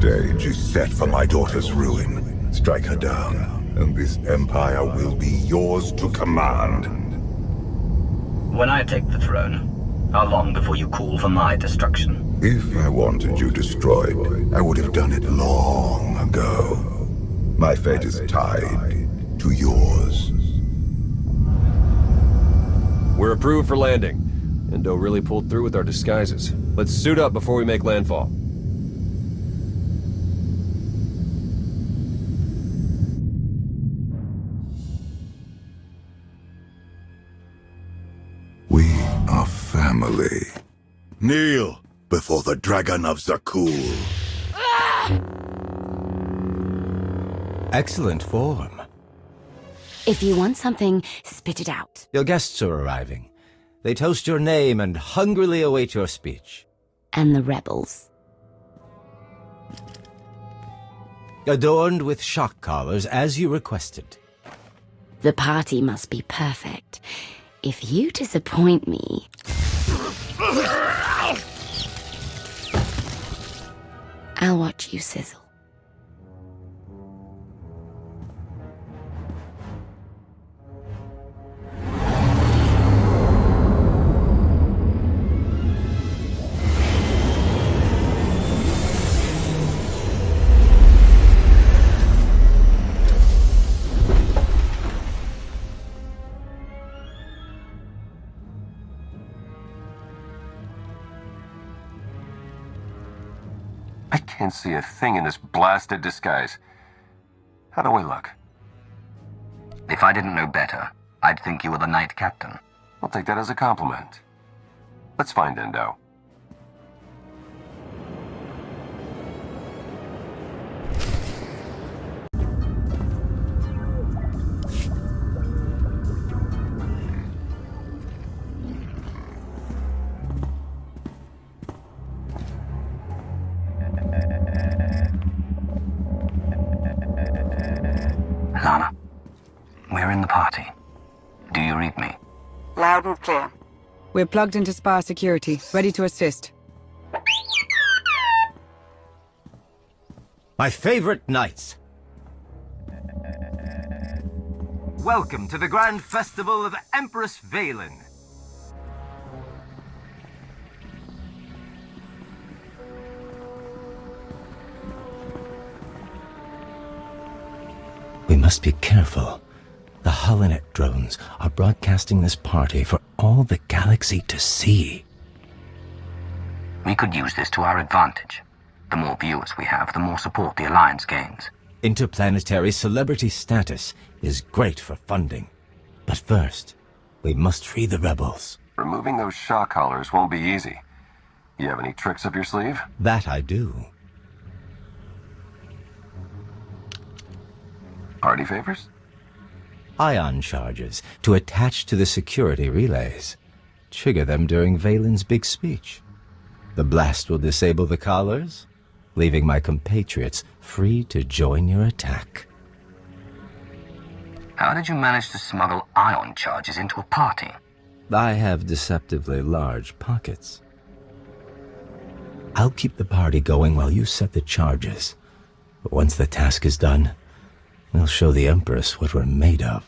stage is set for my daughter's ruin. Strike her down, and this empire will be yours to command. When I take the throne, how long before you call for my destruction? If I wanted you destroyed, I would have done it long ago. My fate is tied to yours. We're approved for landing. Endo really pulled through with our disguises. Let's suit up before we make landfall. We are family. Kneel before the Dragon of Zakul. Excellent form. If you want something, spit it out. Your guests are arriving. They toast your name and hungrily await your speech. And the rebels. Adorned with shock collars, as you requested. The party must be perfect. If you disappoint me... I'll watch you sizzle. I can't see a thing in this blasted disguise. How do I look? If I didn't know better, I'd think you were the Knight Captain. I'll take that as a compliment. Let's find Endo. Lana, we're in the party. Do you read me? Loud and clear. We're plugged into Spire security, ready to assist. My favorite knights. Welcome to the Grand Festival of Empress Valen. We must be careful. The Holonet drones are broadcasting this party for all the galaxy to see. We could use this to our advantage. The more viewers we have, the more support the Alliance gains. Interplanetary celebrity status is great for funding. But first, we must free the rebels. Removing those shock collars won't be easy. You have any tricks up your sleeve? That I do. Party favors? Ion charges to attach to the security relays. Trigger them during Valen's big speech. The blast will disable the collars, leaving my compatriots free to join your attack. How did you manage to smuggle ion charges into a party? I have deceptively large pockets. I'll keep the party going while you set the charges. But once the task is done, we'll show the Empress what we're made of.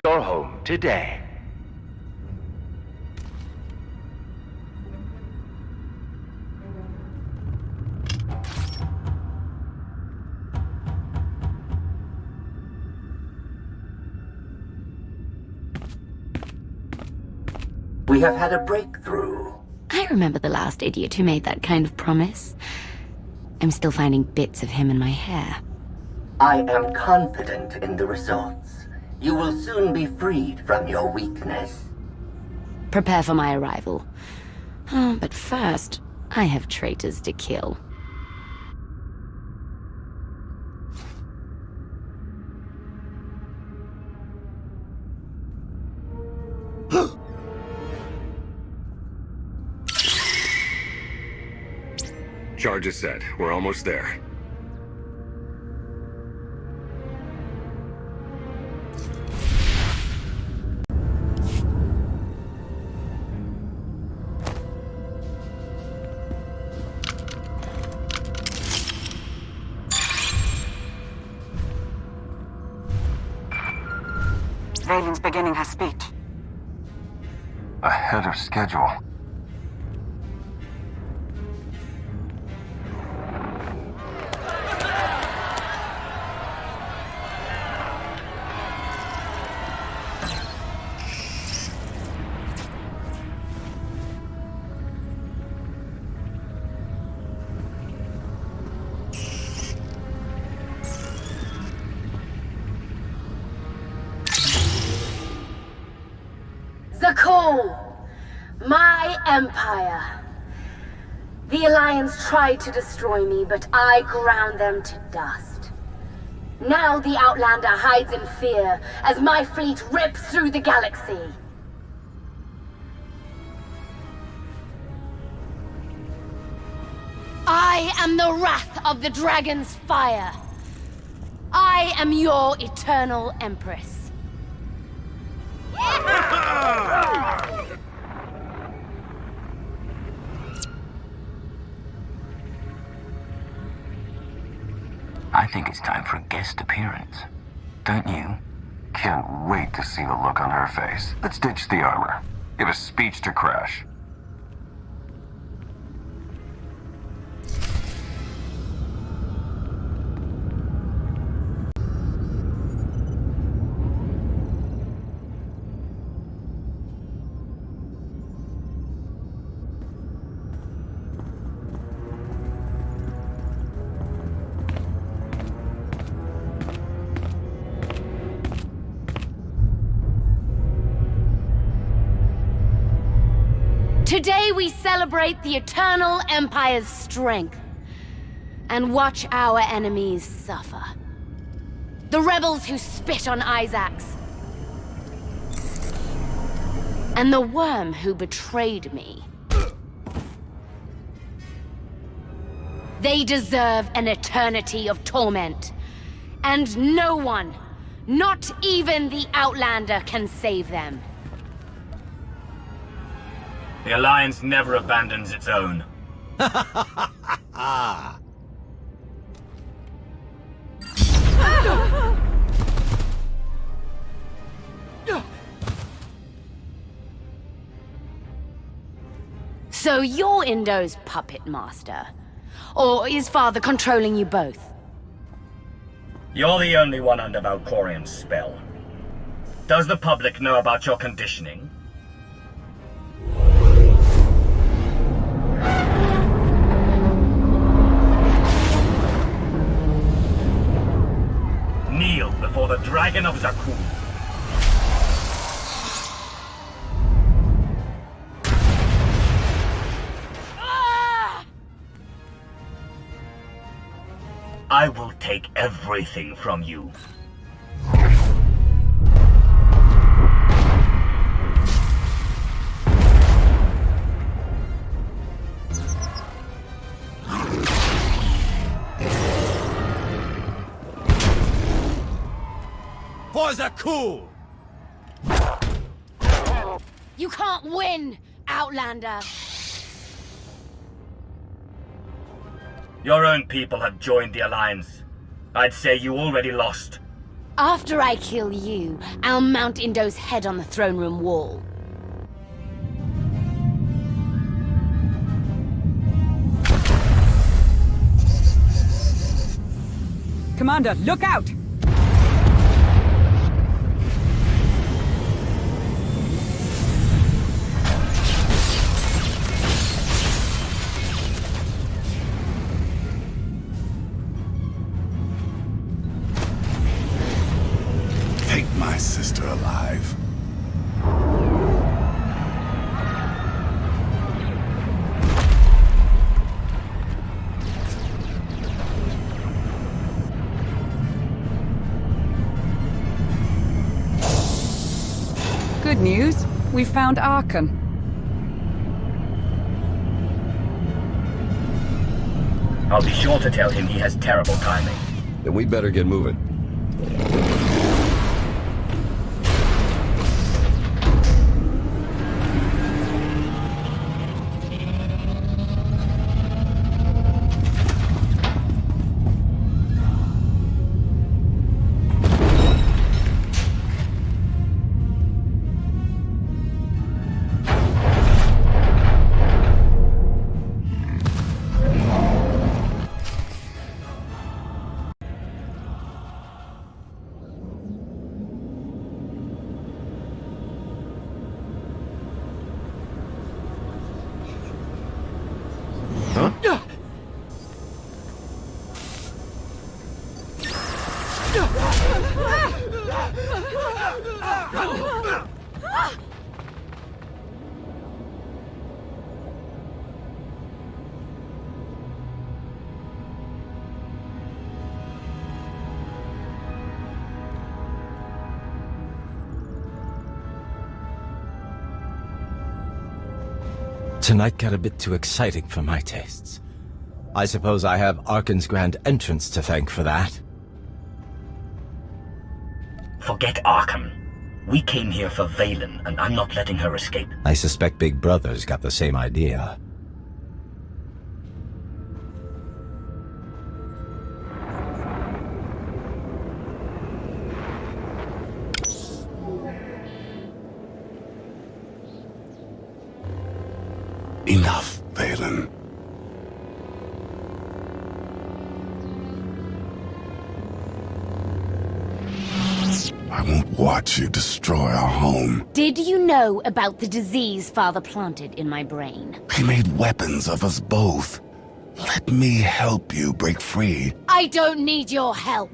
Your home today. We have had a breakthrough. I remember the last idiot who made that kind of promise. I'm still finding bits of him in my hair. I am confident in the results. You will soon be freed from your weakness. Prepare for my arrival. But first, I have traitors to kill. Charge is set. We're almost there. Valen's beginning her speech. Ahead of schedule. The call! My empire. The Alliance tried to destroy me, but I ground them to dust. Now the Outlander hides in fear as my fleet rips through the galaxy. I am the wrath of the dragon's fire. I am your eternal empress. I think it's time for a guest appearance. Don't you? Can't wait to see the look on her face. Let's ditch the armor. Give a speech to Crash. Today we celebrate the Eternal Empire's strength and watch our enemies suffer. The rebels who spit on Isaacs, and the worm who betrayed me. They deserve an eternity of torment, and no one, not even the Outlander, can save them. The Alliance never abandons its own. So you're Indo's puppet master? Or is Father controlling you both? You're the only one under Valkorian's spell. Does the public know about your conditioning? Kneel before the Dragon of Zakuul. I will take everything from you. For Zakuul! You can't win, Outlander! Your own people have joined the Alliance. I'd say you already lost. After I kill you, I'll mount Indo's head on the throne room wall. Commander, look out! Take my sister alive. Good news. We found Arkan. I'll be sure to tell him he has terrible timing. Then we better get moving. Tonight got a bit too exciting for my tastes. I suppose I have Arkan's grand entrance to thank for that. Forget Arkan. We came here for Valen, and I'm not letting her escape. I suspect Big Brother's got the same idea. Enough, Valen. I won't watch you destroy our home. Did you know about the disease Father planted in my brain? He made weapons of us both. Let me help you break free. I don't need your help.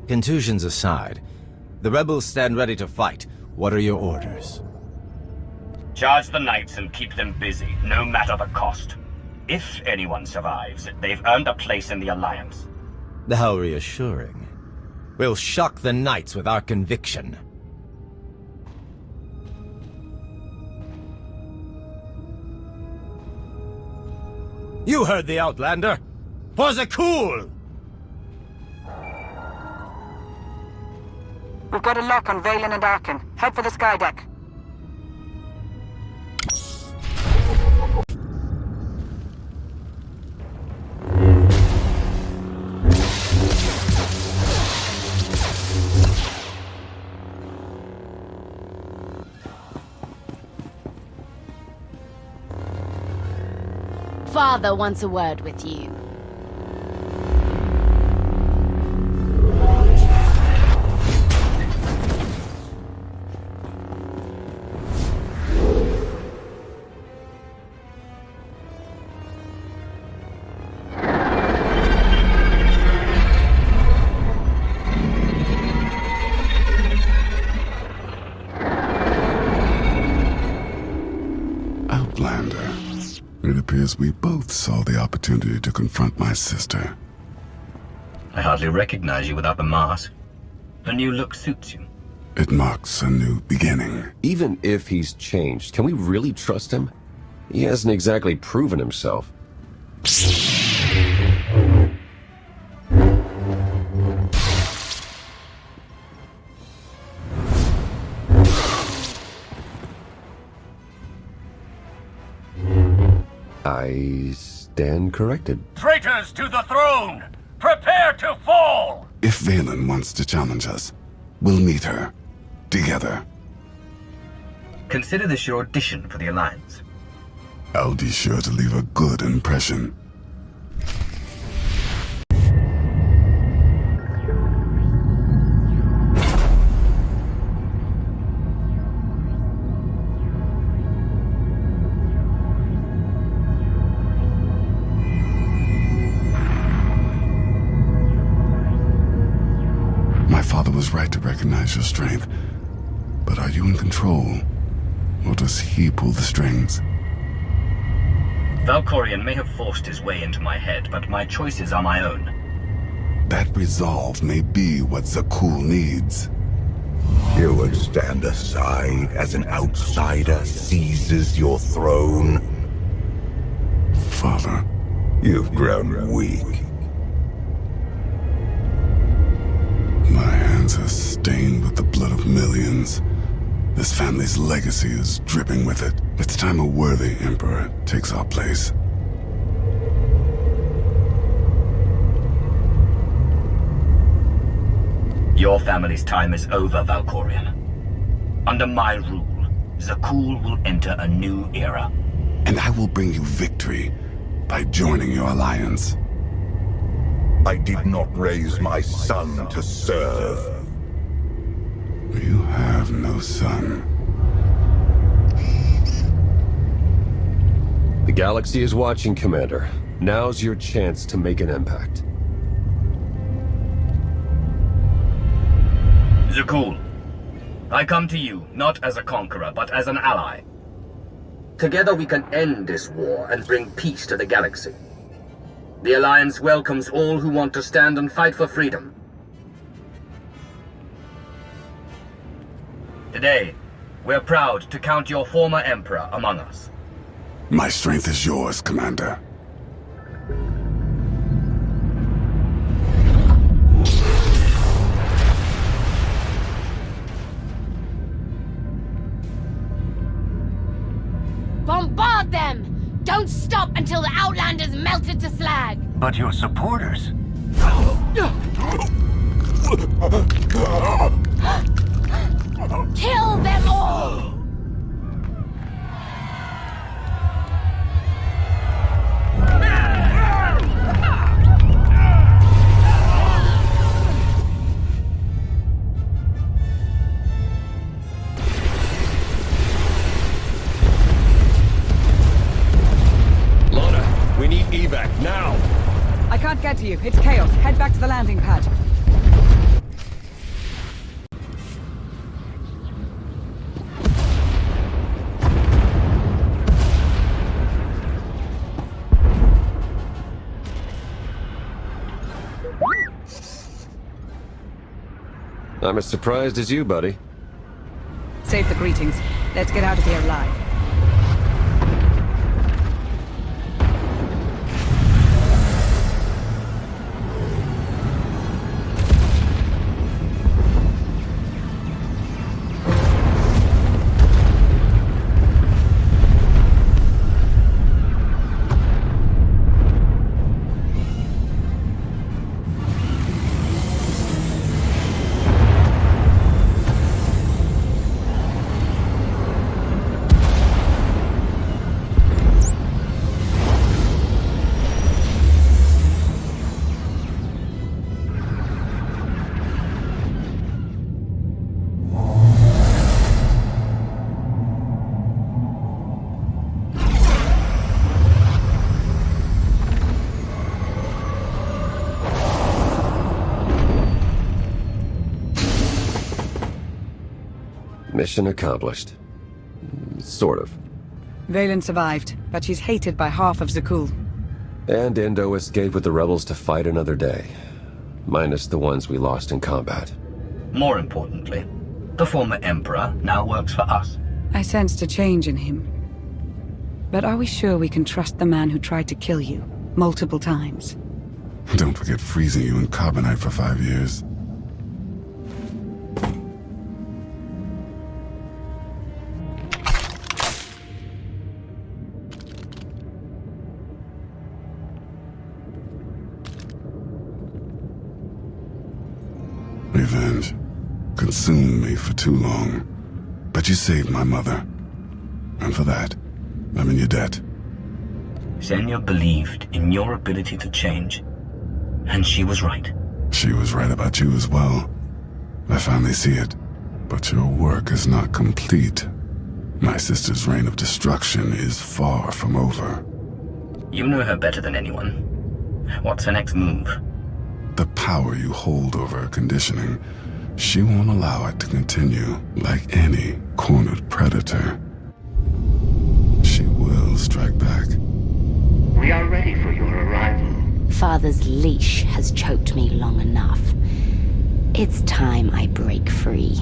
Contusions aside, the rebels stand ready to fight. What are your orders? Charge the knights and keep them busy, no matter the cost. If anyone survives, they've earned a place in the Alliance. How reassuring. We'll shock the knights with our conviction. You heard the Outlander. For the cool! We've got a lock on Valen and Arkan. Head for the sky deck. Father wants a word with you. It appears we both saw the opportunity to confront my sister. I hardly recognize you without the mask. The new look suits you. It marks a new beginning. Even if he's changed, can we really trust him? He hasn't exactly proven himself. I stand corrected. Traitors to the throne! Prepare to fall! If Valen wants to challenge us, we'll meet her. Together. Consider this your audition for the Alliance. I'll be sure to leave a good impression. Was right to recognize your strength. But are you in control? Or does he pull the strings? Valkorion may have forced his way into my head, but my choices are my own. That resolve may be what Zakul needs. You would stand aside as an outsider seizes your throne? Father. You've grown weak. My hands are stained with the blood of millions. This family's legacy is dripping with it. It's time a worthy emperor takes our place. Your family's time is over, Valkorion. Under my rule, Zakul will enter a new era. And I will bring you victory by joining your alliance. I did not raise my son to serve. You have no son. The galaxy is watching, Commander. Now's your chance to make an impact. Zakul, I come to you not as a conqueror, but as an ally. Together we can end this war and bring peace to the galaxy. The Alliance welcomes all who want to stand and fight for freedom. Today, we're proud to count your former Emperor among us. My strength is yours, Commander. Bombard them! Don't stop until the Outlanders melted to slag! But your supporters... Kill them all! Lana, we need evac, now! I can't get to you. It's chaos. Head back to the landing pad. I'm as surprised as you, buddy. Save the greetings. Let's get out of here alive. Mission accomplished. Sort of. Valen survived, but she's hated by half of Zakul. And Indo escaped with the rebels to fight another day. Minus the ones we lost in combat. More importantly, the former Emperor now works for us. I sensed a change in him. But are we sure we can trust the man who tried to kill you multiple times? Don't forget freezing you in carbonite for 5 years. Revenge consumed me for too long. But you saved my mother. And for that, I'm in your debt. Xenia believed in your ability to change. And she was right. She was right about you as well. I finally see it. But your work is not complete. My sister's reign of destruction is far from over. You know her better than anyone. What's her next move? The power you hold over her conditioning, she won't allow it to continue like any cornered predator. She will strike back. We are ready for your arrival. Father's leash has choked me long enough. It's time I break free.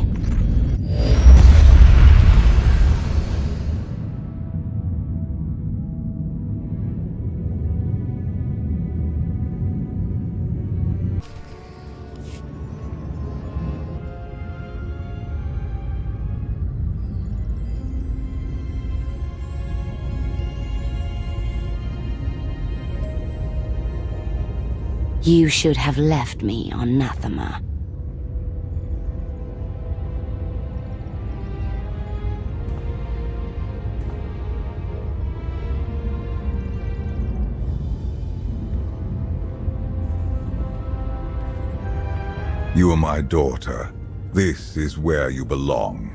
You should have left me on Nathema. You are my daughter. This is where you belong.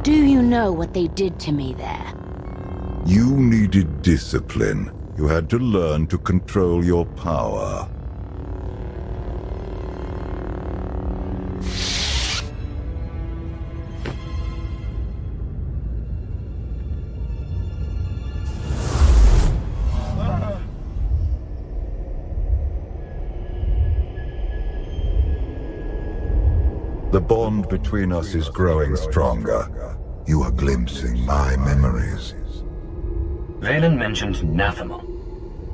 Do you know what they did to me there? You needed discipline. You had to learn to control your power. The bond between us is growing stronger. You are glimpsing my memories. Valen mentioned Nathema.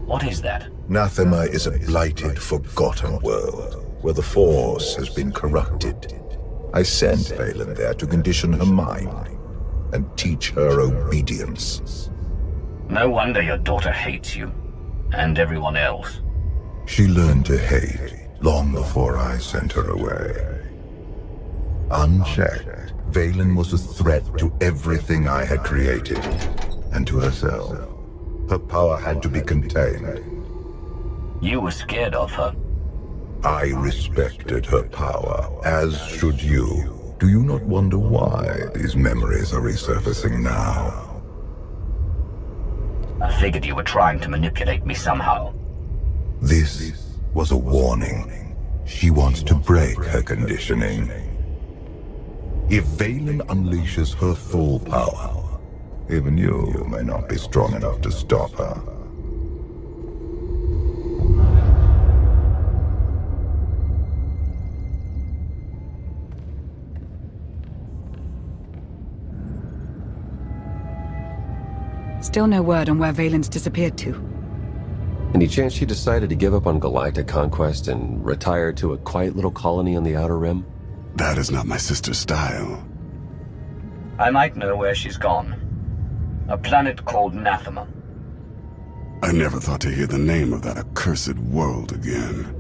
What is that? Nathema is a blighted, forgotten world, where the Force has been corrupted. I sent Valen there to condition her mind, and teach her obedience. No wonder your daughter hates you, and everyone else. She learned to hate long before I sent her away. Unchecked, Valen was a threat to everything I had created, and to herself. Her power had to be contained. You were scared of her. I respected her power, as should you. Do you not wonder why these memories are resurfacing now? I figured you were trying to manipulate me somehow. This was a warning. She wants to break her conditioning. If Valen unleashes her full power, even you may not be strong enough to stop her. Still no word on where Valen's disappeared to. Any chance she decided to give up on galactic conquest and retire to a quiet little colony on the Outer Rim? That is not my sister's style. I might know where she's gone. A planet called Nathema. I never thought to hear the name of that accursed world again.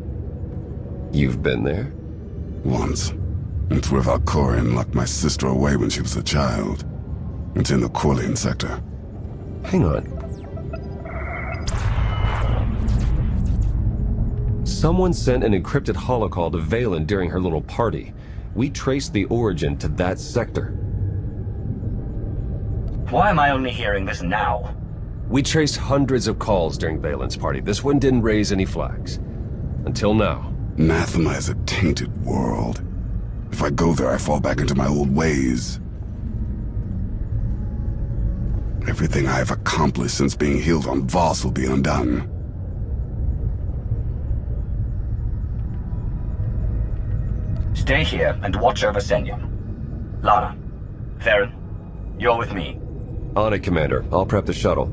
You've been there? Once. It's where Valkorion locked my sister away when she was a child. It's in the Corlean sector. Hang on. Someone sent an encrypted holocall to Valen during her little party. We traced the origin to that sector. Why am I only hearing this now? We traced hundreds of calls during Valen's party. This one didn't raise any flags. Until now. Nathema is a tainted world. If I go there, I fall back into my old ways. Everything I have accomplished since being healed on Voss will be undone. Stay here and watch over Senya. Lana, Theron, you're with me. On it, Commander. I'll prep the shuttle.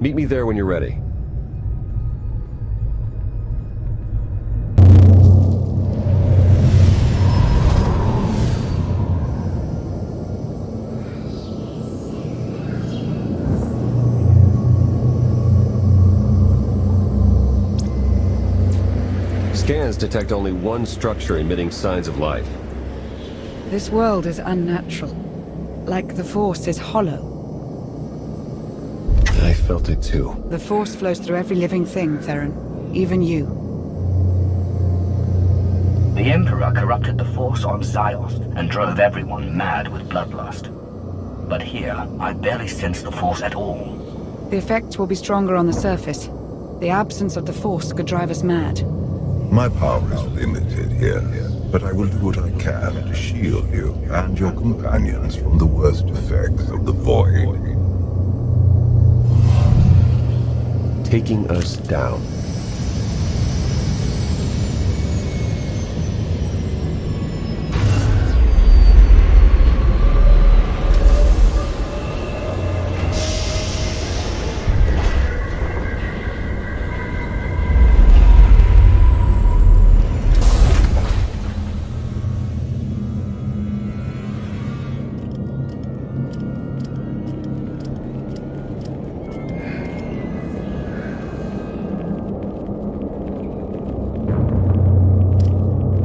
Meet me there when you're ready. Scans detect only one structure emitting signs of life. This world is unnatural. Like the Force is hollow. I felt it too. The Force flows through every living thing, Theron. Even you. The Emperor corrupted the Force on Ziost and drove everyone mad with bloodlust. But here, I barely sense the Force at all. The effects will be stronger on the surface. The absence of the Force could drive us mad. My power is limited here, but I will do what I can to shield you and your companions from the worst effects of the Void. Taking us down.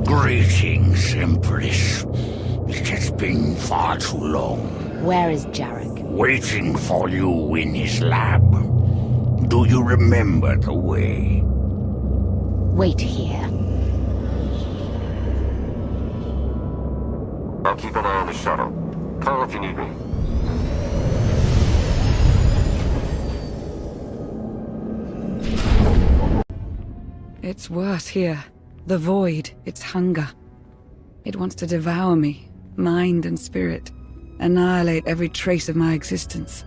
Greetings, Empress. It has been far too long. Where is Jarek? Waiting for you in his lab. Do you remember the way? Wait here. I'll keep an eye on the shuttle. Call if you need me. It's worse here. The void, its hunger. It wants to devour me, mind and spirit, annihilate every trace of my existence.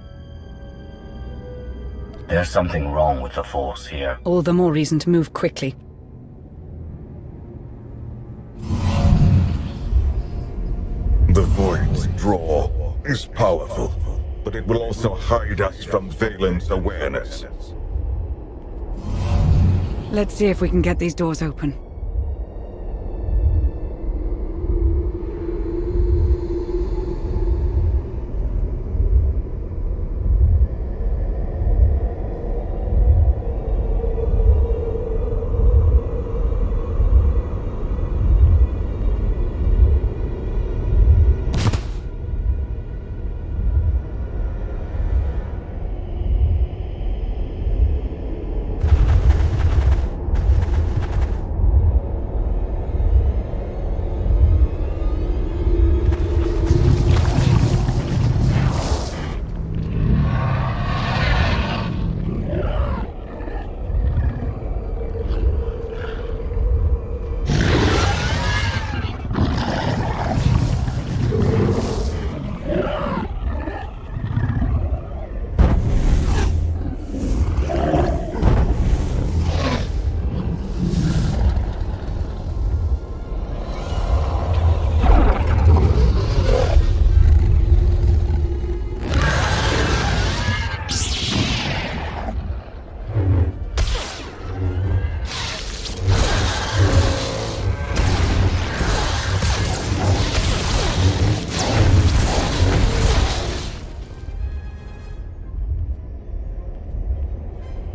There's something wrong with the Force here. All the more reason to move quickly. The Void's draw is powerful, but it will also hide us from Valen's awareness. Let's see if we can get these doors open.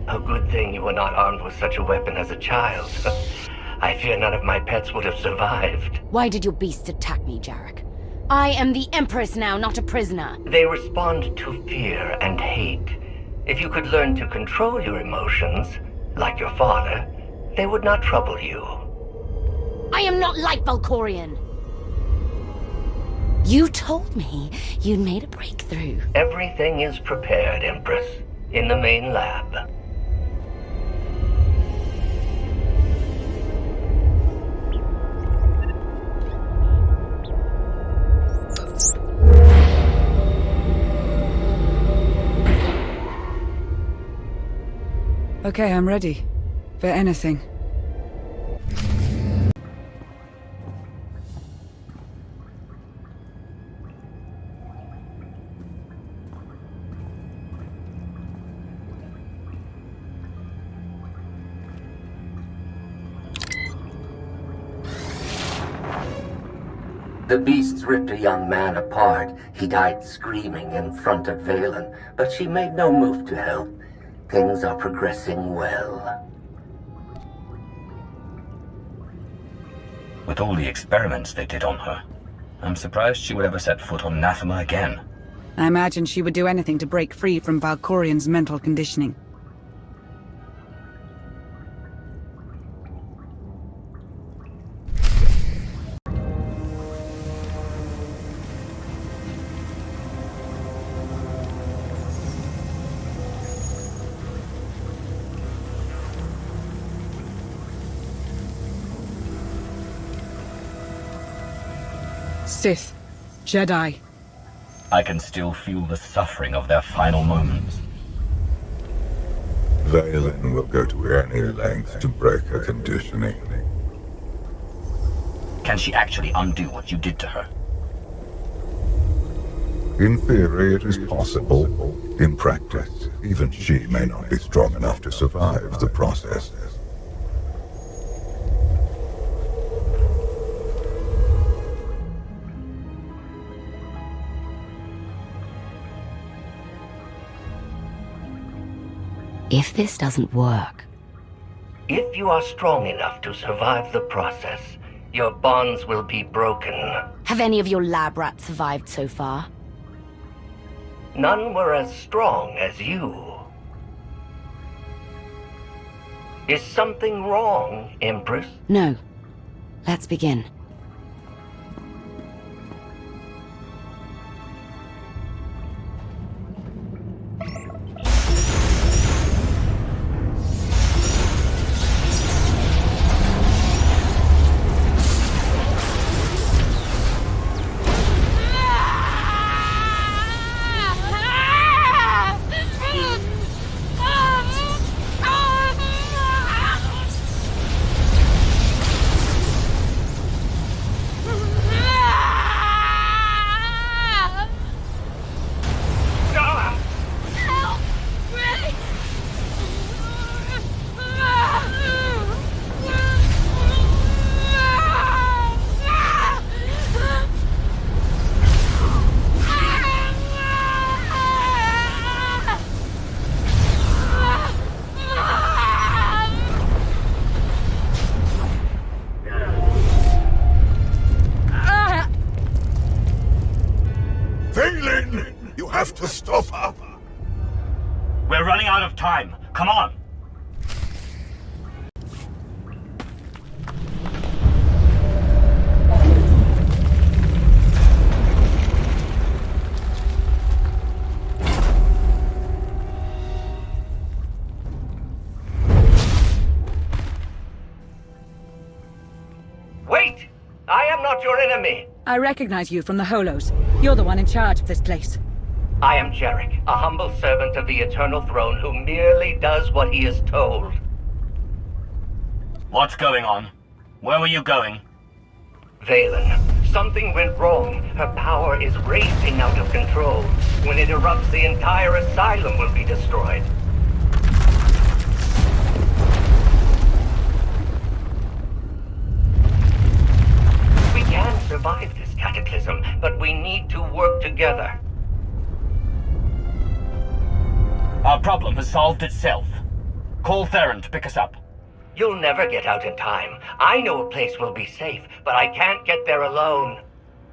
A good thing you were not armed with such a weapon as a child. I fear none of my pets would have survived. Why did your beasts attack me, Jarek? I am the Empress now, not a prisoner. They respond to fear and hate. If you could learn to control your emotions, like your father, they would not trouble you. I am not like Valkorion. You told me you'd made a breakthrough. Everything is prepared, Empress, in the main lab. Okay, I'm ready. For anything. The beasts ripped a young man apart. He died screaming in front of Valen, but she made no move to help. Things are progressing well. With all the experiments they did on her, I'm surprised she would ever set foot on Nathema again. I imagine she would do anything to break free from Valkorion's mental conditioning. Sith. Jedi. I can still feel the suffering of their final moments. Valen will go to any length to break her conditioning. Can she actually undo what you did to her? In theory, it is possible. In practice, even she may not be strong enough to survive the process. If this doesn't work... If you are strong enough to survive the process, your bonds will be broken. Have any of your lab rats survived so far? None were as strong as you. Is something wrong, Empress? No. Let's begin. Valen! You have to stop her! We're running out of time. Come on! Wait! I am not your enemy! I recognize you from the Holos. You're the one in charge of this place. I am Jarek, a humble servant of the Eternal Throne who merely does what he is told. What's going on? Where were you going? Valen, something went wrong. Her power is racing out of control. When it erupts, the entire asylum will be destroyed. We can survive this cataclysm, but we need to work together. Our problem has solved itself. Call Theron to pick us up. You'll never get out in time. I know a place will be safe, but I can't get there alone.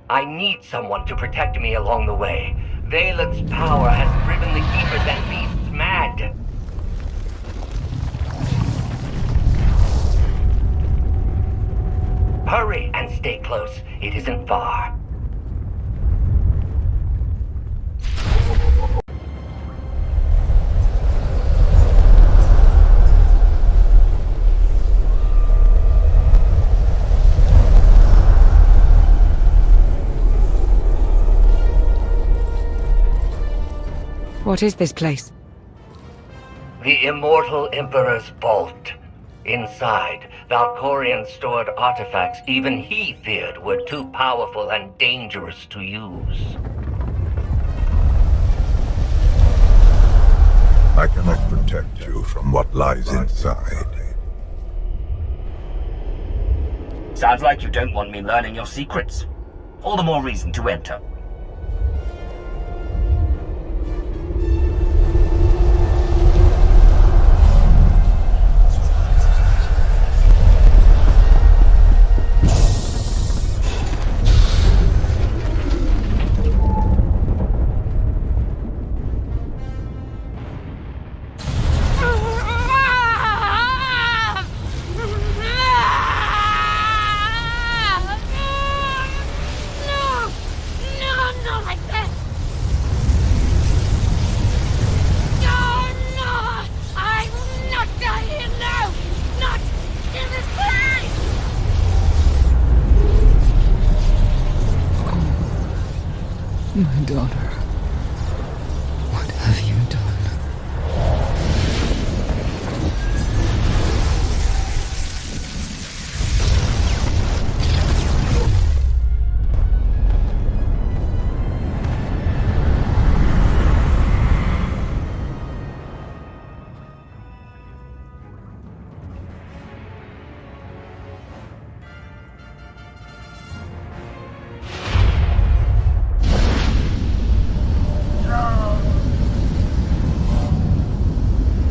I need someone to protect me along the way. Valen's power has driven the Keepers and Beasts mad. Hurry and stay close. It isn't far. What is this place? The Immortal Emperor's Vault. Inside, Valkorion stored artifacts even he feared were too powerful and dangerous to use. I cannot protect you from what lies inside. Sounds like you don't want me learning your secrets. All the more reason to enter. My daughter. What have you done?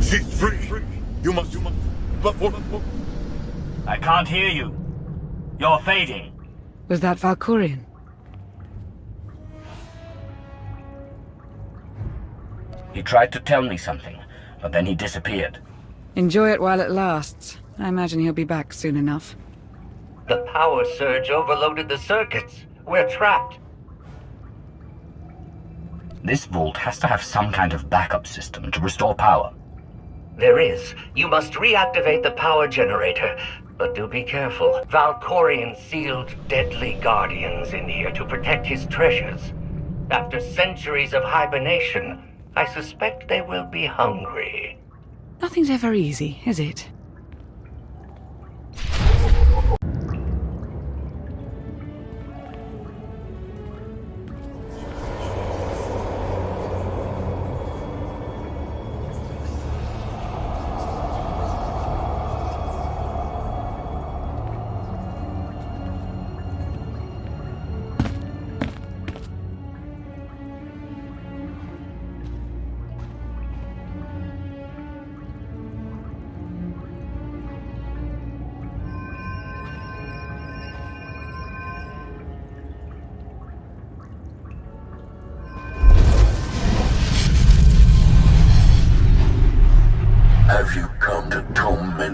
She's free! You must... But I can't hear you. You're fading. Was that Valkorion? He tried to tell me something, but then he disappeared. Enjoy it while it lasts. I imagine he'll be back soon enough. The power surge overloaded the circuits. We're trapped. This vault has to have some kind of backup system to restore power. There is. You must reactivate the power generator. But do be careful. Valkorion sealed deadly guardians in here to protect his treasures. After centuries of hibernation, I suspect they will be hungry. Nothing's ever easy, is it?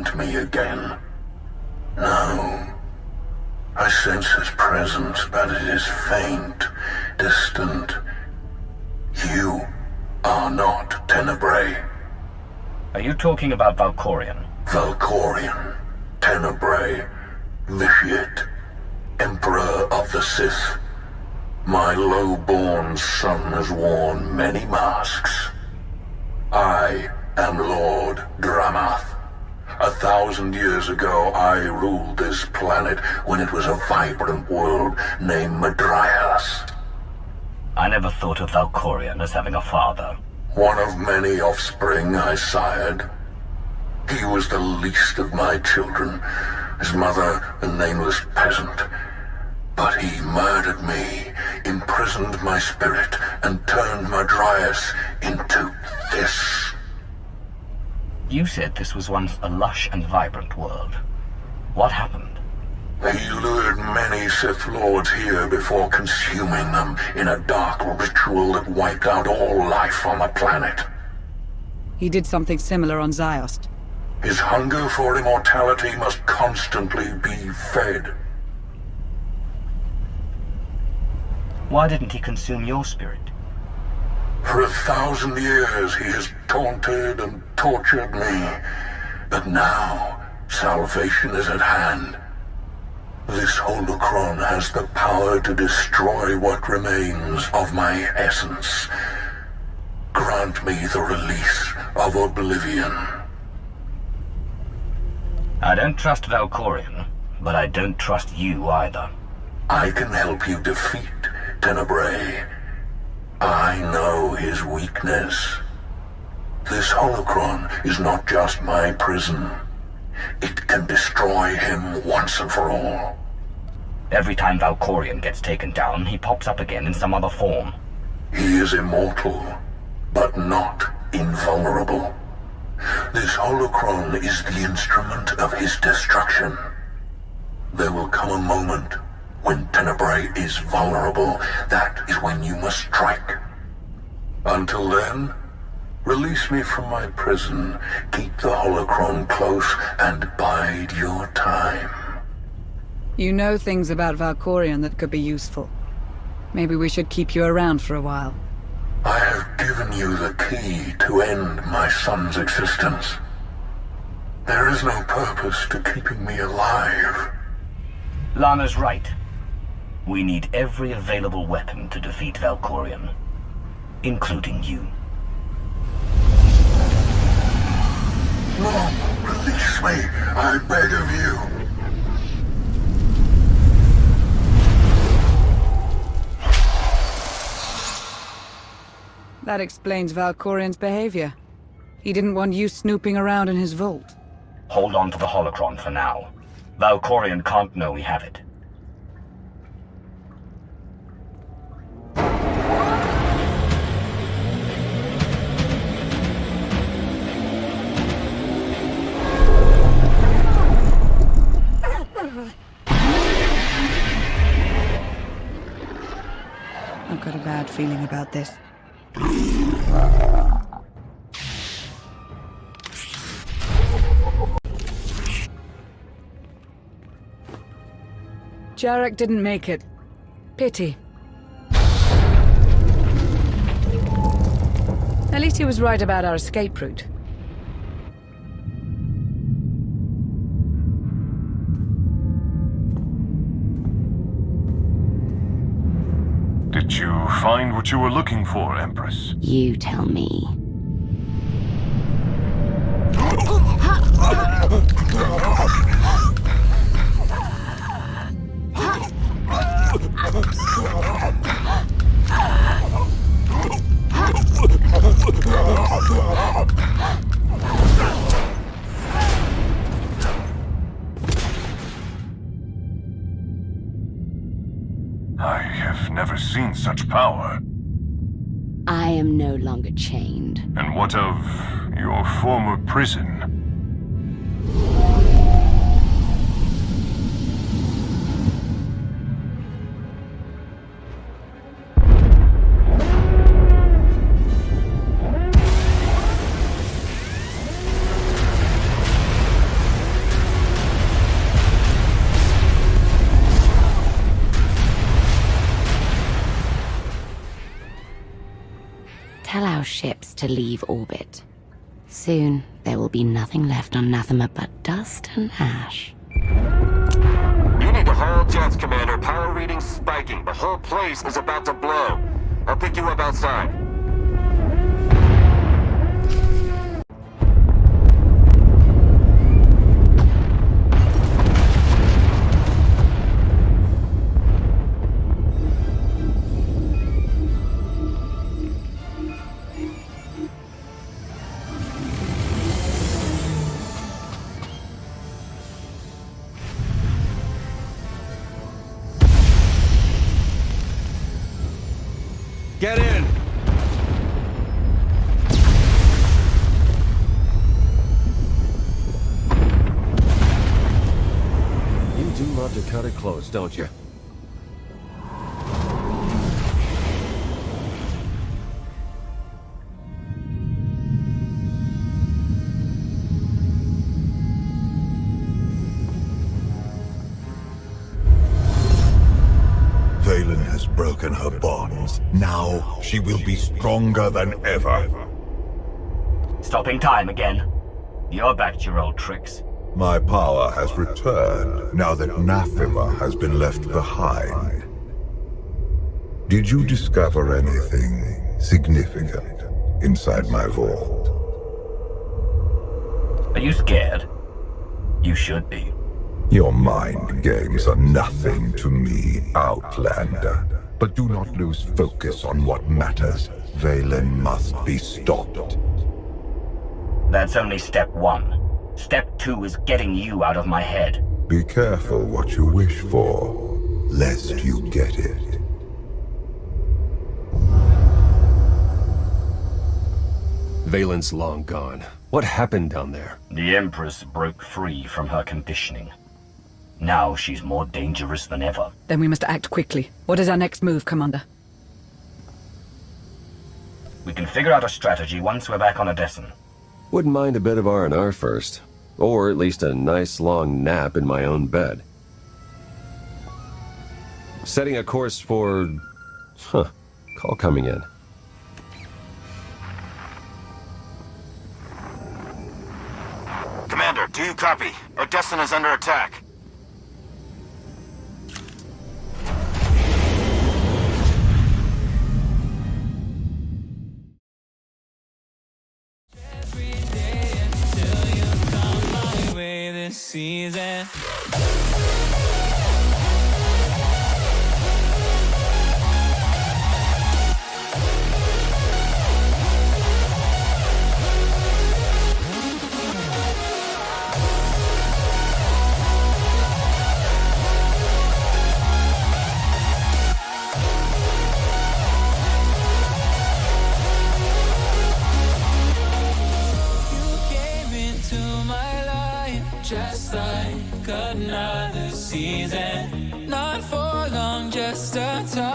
haunt me again. No. I sense his presence, but it is faint, distant. You are not Tenebrae. Are you talking about Valkorion? Valkorion, Tenebrae, Vitiate, Emperor of the Sith. My low-born son has worn many masks. I am Lord Dramath. 1,000 years ago, I ruled this planet when it was a vibrant world named Madrias. I never thought of Valkorion as having a father. One of many offspring I sired. He was the least of my children, his mother a nameless peasant. But he murdered me, imprisoned my spirit, and turned Madrias into this. You said this was once a lush and vibrant world. What happened? He lured many Sith Lords here before consuming them in a dark ritual that wiped out all life on the planet. He did something similar on Ziost. His hunger for immortality must constantly be fed. Why didn't he consume your spirit? For 1,000 years he has taunted and tortured me. But now, salvation is at hand. This holocron has the power to destroy what remains of my essence. Grant me the release of oblivion. I don't trust Valkorion, but I don't trust you either. I can help you defeat Tenebrae. I know his weakness. This holocron is not just my prison. It can destroy him once and for all. Every time Valkorion gets taken down, he pops up again in some other form. He is immortal, but not invulnerable. This holocron is the instrument of his destruction. There will come a moment when Tenebrae is vulnerable. That is when you must strike. Until then, release me from my prison, keep the holocron close, and bide your time. You know things about Valkorion that could be useful. Maybe we should keep you around for a while. I have given you the key to end my son's existence. There is no purpose to keeping me alive. Lana's right. We need every available weapon to defeat Valkorion, including you. No, release me, I beg of you. That explains Valkorion's behavior. He didn't want you snooping around in his vault. Hold on to the holocron for now. Valkorion can't know we have it. I've got a bad feeling about this. Jarek didn't make it. Pity. At least he was right about our escape route. Did you find what you were looking for, Empress? You tell me. I have never seen such power. I am no longer chained. And what of your former prison? Tell our ships to leave orbit. Soon, there will be nothing left on Nathema but dust and ash. You need to haul jets, Commander. Power readings spiking. The whole place is about to blow. I'll pick you up outside. Get in! You do love to cut it close, don't you? Valen has broken her bonds. Now she will be stronger than ever. Stopping time again. You're back to your old tricks. My power has returned now that Nathema has been left behind. Did you discover anything significant inside my vault? Are you scared? You should be. Your mind games are nothing to me, Outlander. But do not lose focus on what matters. Valen must be stopped. That's only step one. Step two is getting you out of my head. Be careful what you wish for, lest you get it. Valen's long gone. What happened down there? The Empress broke free from her conditioning. Now she's more dangerous than ever. Then we must act quickly. What is our next move, Commander? We can figure out a strategy once we're back on Odessen. Wouldn't mind a bit of R&R first. Or at least a nice long nap in my own bed. Setting a course for... Call coming in. Commander, do you copy? Odessen is under attack. Season. Just like another season, not for long, just a time.